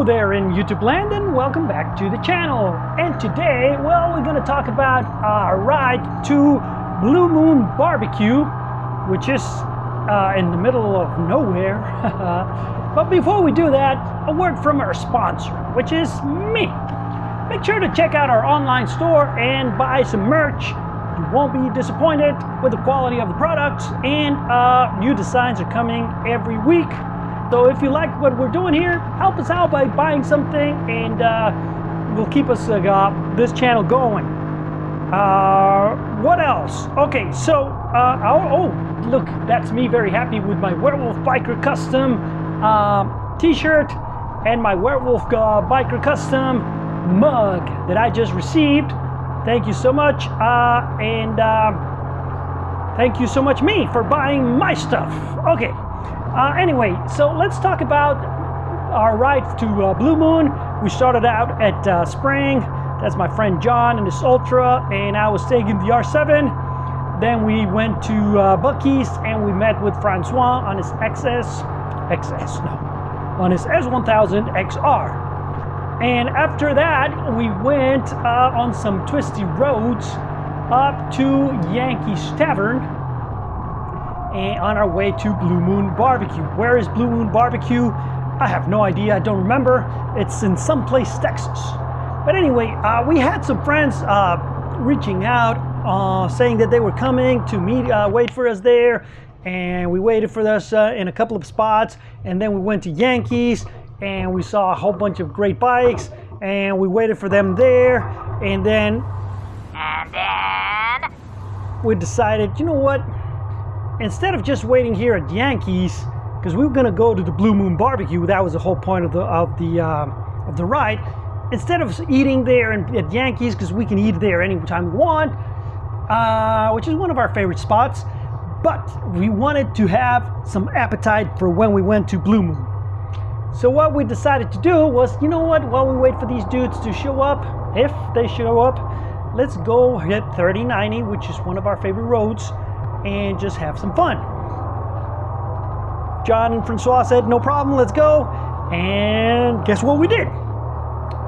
Hello there in YouTube land and welcome back to the channel. And today, well, we're going to talk about our ride to Blue Moon BBQ, which is in the middle of nowhere. But before we do that, a word from our sponsor, which is me. Make sure to check out our online store and buy some merch. You won't be disappointed with the quality of the products, and new designs are coming every week. So if you like what we're doing here, help us out by buying something, and will keep us this channel going. What else? Okay, so oh look, that's me very happy with my Werewolf Biker Custom t-shirt and my Werewolf Biker Custom mug that I just received. Thank you so much, and thank you so much me for buying my stuff. Okay. Anyway, so let's talk about our ride to Blue Moon. We started out at Spring. That's my friend John and his Ultra, and I was taking the R7. Then we went to Bucky's and we met with Francois on his on his S1000 XR. And after that, we went on some twisty roads up to Yankees Tavern. And on our way to Blue Moon BBQ. Where is Blue Moon BBQ? I have no idea, I don't remember. It's in someplace, Texas. But anyway, we had some friends reaching out, saying that they were coming to meet, wait for us there. And we waited for us in a couple of spots. And then we went to Yankees and we saw a whole bunch of great bikes. And we waited for them there. And then we decided, you know what? Instead of just waiting here at Yankees, because we were going to go to the Blue Moon BBQ, that was the whole point of the ride. Instead of eating there at Yankees, because we can eat there anytime we want, which is one of our favorite spots, but we wanted to have some appetite for when we went to Blue Moon. So what we decided to do was, you know what, while we wait for these dudes to show up, if they show up, let's go hit 3090, which is one of our favorite roads, and just have some fun. John and Francois said, no problem, let's go. And guess what we did?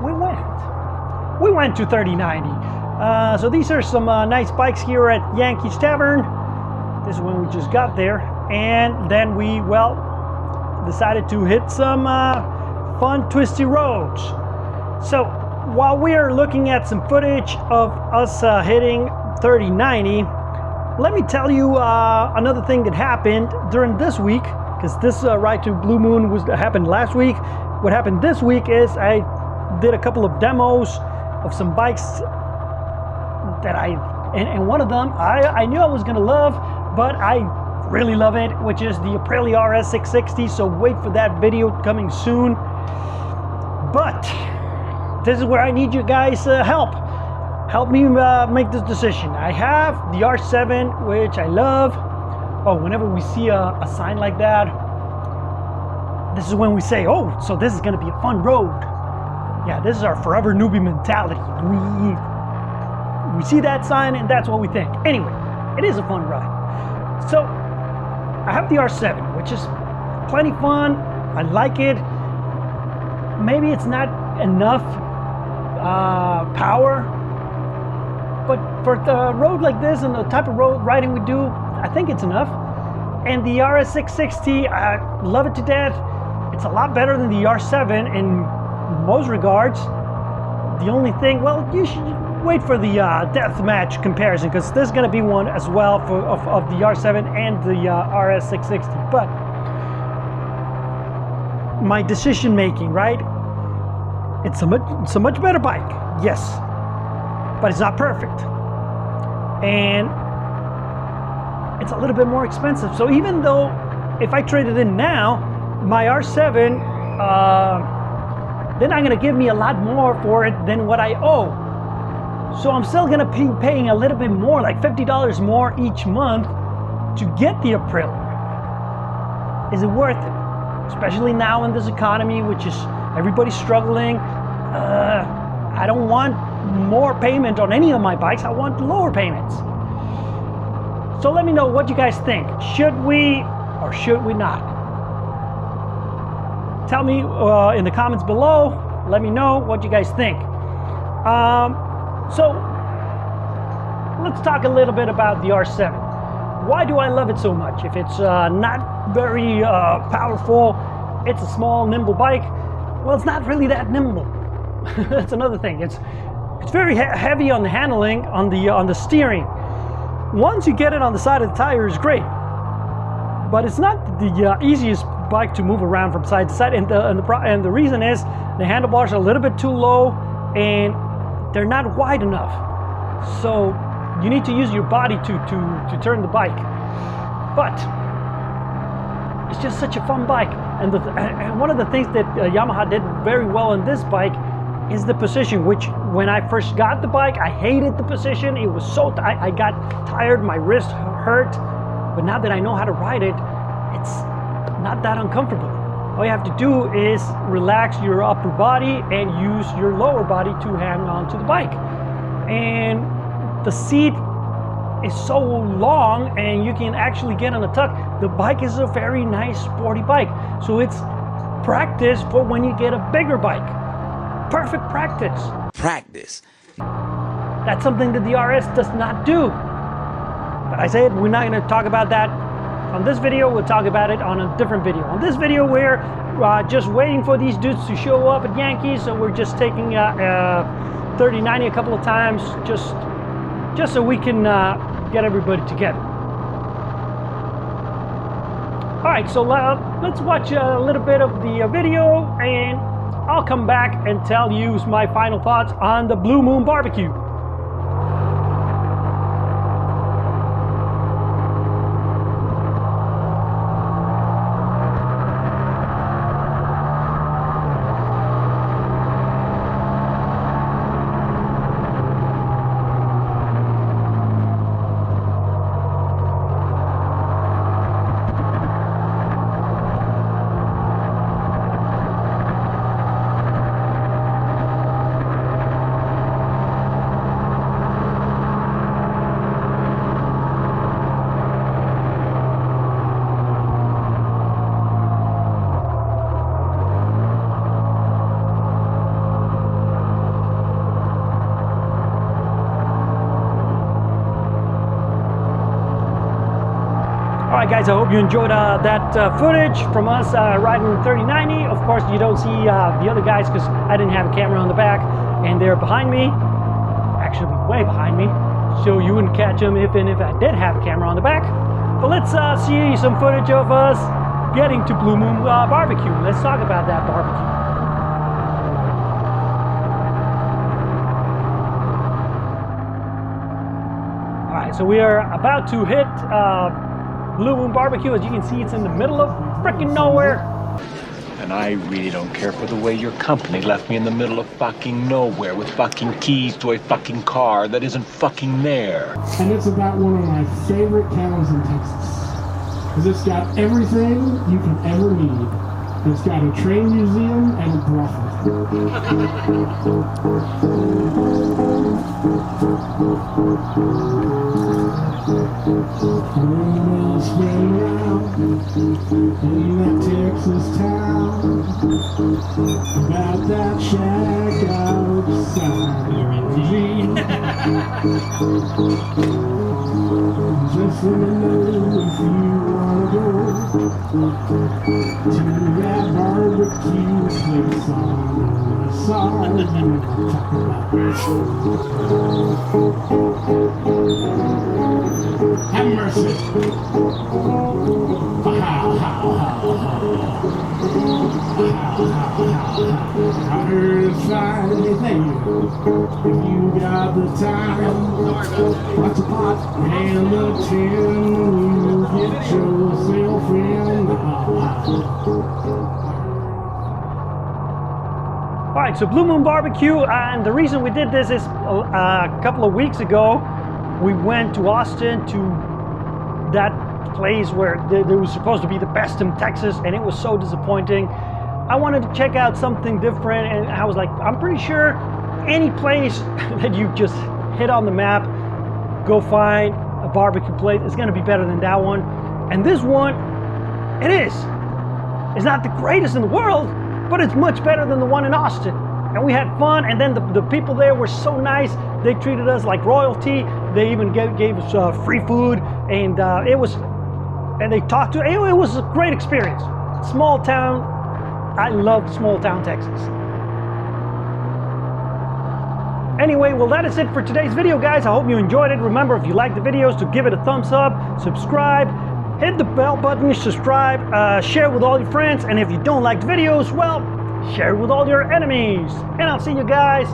We went to 3090. So these are some nice bikes here at Yankees Tavern. This is when we just got there. And then we, well, decided to hit some fun twisty roads. So while we are looking at some footage of us hitting 3090, let me tell you another thing that happened during this week, because this ride to Blue Moon happened last week. What happened this week is I did a couple of demos of some bikes that and one of them I knew I was going to love, but I really love it, which is the Aprilia RS660, so wait for that video coming soon. But this is where I need you guys' help. Help me make this decision. I have the R7, which I love. Oh, whenever we see a sign like that, this is when we say, oh, so this is going to be a fun road. Yeah, this is our Forever Noobie mentality. We see that sign and that's what we think. Anyway, it is a fun ride. So I have the R7, which is plenty fun. I like it. Maybe it's not enough power, but for the road like this and the type of road riding we do, I think it's enough. And the RS660, I love it to death. It's a lot better than the R7 in most regards. The only thing, well, you should wait for the deathmatch comparison, because there's going to be one as well of the R7 and the RS660. But my decision making, right? It's a much better bike, yes. But it's not perfect, and it's a little bit more expensive. So even though if I trade it in now, my R7, they're not going to give me a lot more for it than what I owe. So I'm still going to be paying a little bit more, like $50 more each month to get the Aprilia. Is it worth it? Especially now in this economy, which is everybody's struggling. I don't want more payment on any of my bikes. I want lower payments. So let me know what you guys think. Should we or should we not? tell me in the comments below. Let me know what you guys think. So let's talk a little bit about the R7. Why do I love it so much? If it's not very powerful, it's a small, nimble bike. Well, it's not really that nimble. That's another thing. It's very heavy on the handling, on the steering. Once you get it on the side of the tire, it's great. But it's not the easiest bike to move around from side to side, and the reason is the handlebars are a little bit too low and they're not wide enough. So you need to use your body to turn the bike. But it's just such a fun bike, and one of the things that Yamaha did very well in this bike is the position, which when I first got the bike, I hated the position. It was so I got tired, my wrist hurt. But now that I know how to ride it, it's not that uncomfortable. All you have to do is relax your upper body and use your lower body to hang on to the bike. And the seat is so long and you can actually get on a tuck. The bike is a very nice sporty bike. So it's practice for when you get a bigger bike. Perfect practice. Practice. That's something that the RS does not do. But I said we're not going to talk about that on this video. We'll talk about it on a different video. On this video, we're just waiting for these dudes to show up at Yankees. So we're just taking 3090 a couple of times, just so we can get everybody together. All right, so let's watch a little bit of the video, and I'll come back and tell you my final thoughts on the Blue Moon Barbecue. Alright guys, I hope you enjoyed that footage from us riding 3090. Of course, you don't see the other guys because I didn't have a camera on the back, and they're behind me, actually way behind me, so you wouldn't catch them if I did have a camera on the back. But let's see some footage of us getting to Blue Moon Barbecue. Let's talk about that barbecue. Alright, so we are about to hit Blue Moon Barbecue. As you can see, it's in the middle of frickin' nowhere. And I really don't care for the way your company left me in the middle of fucking nowhere with fucking keys to a fucking car that isn't fucking there. And it's about one of my favorite towns in Texas. Because it's got everything you can ever need. It's got a train museum and a brothel. Rumors spread around in that Texas town about that shack outside Eugene. Just let me know if you wanna go to that barbecue place on the side. You talk about have mercy. I heard it's Friday thing. If you got the time, watch a pot and the tin. You get yourself in. Alright, so Blue Moon Barbecue, and the reason we did this is a couple of weeks ago we went to Austin to that place where there was supposed to be the best in Texas, and it was so disappointing. I wanted to check out something different, and I was like, I'm pretty sure any place that you just hit on the map, go find a barbecue place, is going to be better than that one. And this one, it is. It's not the greatest in the world, but it's much better than the one in Austin. And we had fun, and then the people there were so nice. They treated us like royalty. They even gave us free food, and they talked to. It was a great experience. Small town. I love small town Texas. Anyway, well, that is it for today's video, guys. I hope you enjoyed it. Remember, if you like the videos, to give it a thumbs up, subscribe, hit the bell button, subscribe, share with all your friends, and if you don't like the videos, well, share it with all your enemies. And I'll see you guys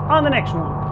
on the next one.